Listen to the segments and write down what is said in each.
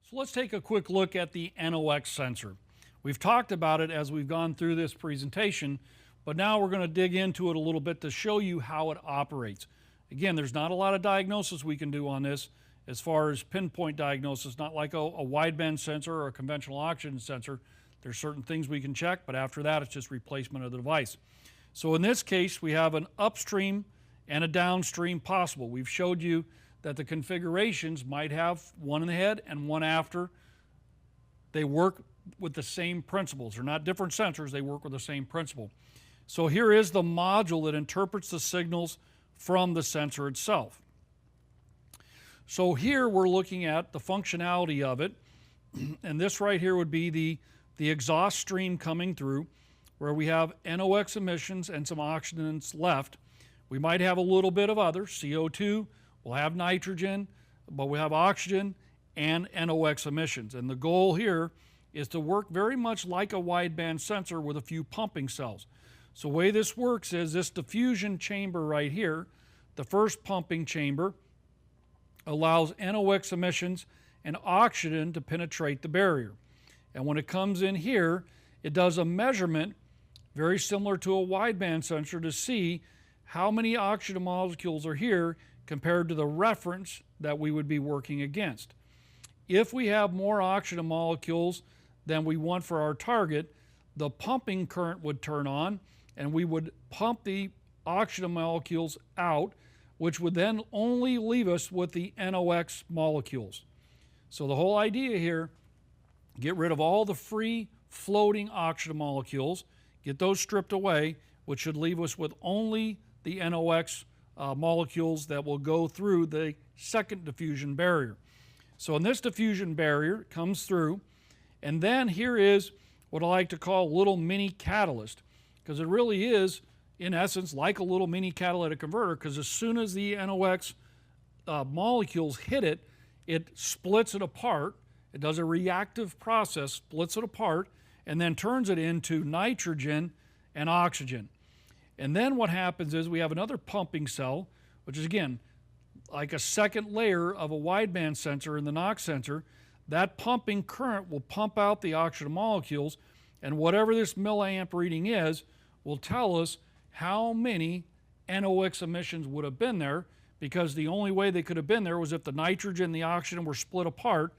So let's take a quick look at the NOx sensor. We've talked about it as we've gone through this presentation, but now we're going to dig into it a little bit to show you how it operates. Again, there's not a lot of diagnosis we can do on this as far as pinpoint diagnosis, not like a wideband sensor or a conventional oxygen sensor. There's certain things we can check, but after that it's just replacement of the device. So in this case, we have an upstream and a downstream possible. We've showed you that the configurations might have one in the head and one after. They work with the same principles. They're not different sensors, they work with the same principle. So here is the module that interprets the signals from the sensor itself. So here we're looking at the functionality of it, and this right here would be the exhaust stream coming through, where we have NOx emissions and some oxygens left. We might have a little bit of other, CO2, we'll have nitrogen, but we have oxygen and NOx emissions. And the goal here is to work very much like a wideband sensor with a few pumping cells. So the way this works is this diffusion chamber right here, the first pumping chamber, allows NOx emissions and oxygen to penetrate the barrier. And when it comes in here, it does a measurement very similar to a wideband sensor to see how many oxygen molecules are here compared to the reference that we would be working against. If we have more oxygen molecules than we want for our target, the pumping current would turn on and we would pump the oxygen molecules out, which would then only leave us with the NOx molecules. So the whole idea here, get rid of all the free floating oxygen molecules, get those stripped away, which should leave us with only the NOx molecules that will go through the second diffusion barrier. So in this diffusion barrier, it comes through, and then here is what I like to call a little mini catalyst, because it really is, in essence, like a little mini catalytic converter, because as soon as the NOx molecules hit it, it splits it apart. It does a reactive process, splits it apart, and then turns it into nitrogen and oxygen. And then what happens is we have another pumping cell, which is again like a second layer of a wideband sensor in the NOx sensor. That pumping current will pump out the oxygen molecules, and whatever this milliamp reading is will tell us how many NOx emissions would have been there, because the only way they could have been there was if the nitrogen and the oxygen were split apart.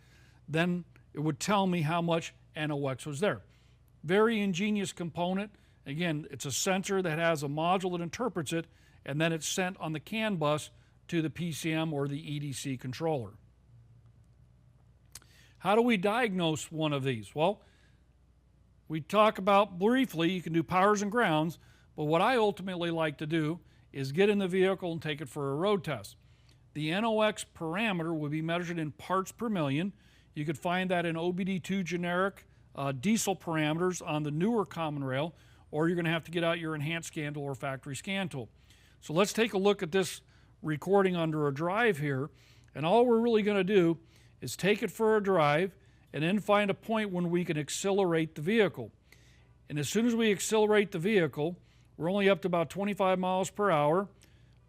Then it would tell me how much NOx was there. Very ingenious component. Again, it's a sensor that has a module that interprets it, and then it's sent on the CAN bus to the PCM or the EDC controller. How do we diagnose one of these? Well, we talk about briefly, you can do powers and grounds, but what I ultimately like to do is get in the vehicle and take it for a road test. The NOx parameter will be measured in parts per million. You could find that in OBD2 generic diesel parameters on the newer common rail, or you're going to have to get out your enhanced scan tool or factory scan tool. So let's take a look at this recording under a drive here, and all we're really going to do is take it for a drive and then find a point when we can accelerate the vehicle. And as soon as we accelerate the vehicle, we're only up to about 25 miles per hour,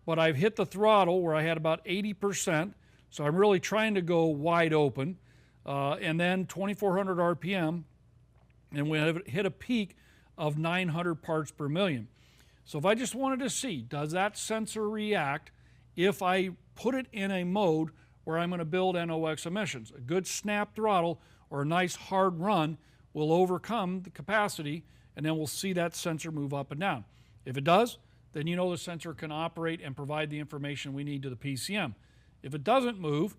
but I've hit the throttle where I had about 80%, so I'm really trying to go wide open, and then 2,400 RPM, and we have hit a peak of 900 parts per million. So if I just wanted to see, does that sensor react if I put it in a mode where I'm going to build NOx emissions? A good snap throttle or a nice hard run will overcome the capacity, and then we'll see that sensor move up and down. If it does, then you know the sensor can operate and provide the information we need to the PCM. If it doesn't move,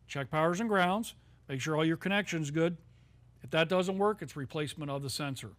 check powers and grounds, make sure all your connection's good. If that doesn't work, it's replacement of the sensor.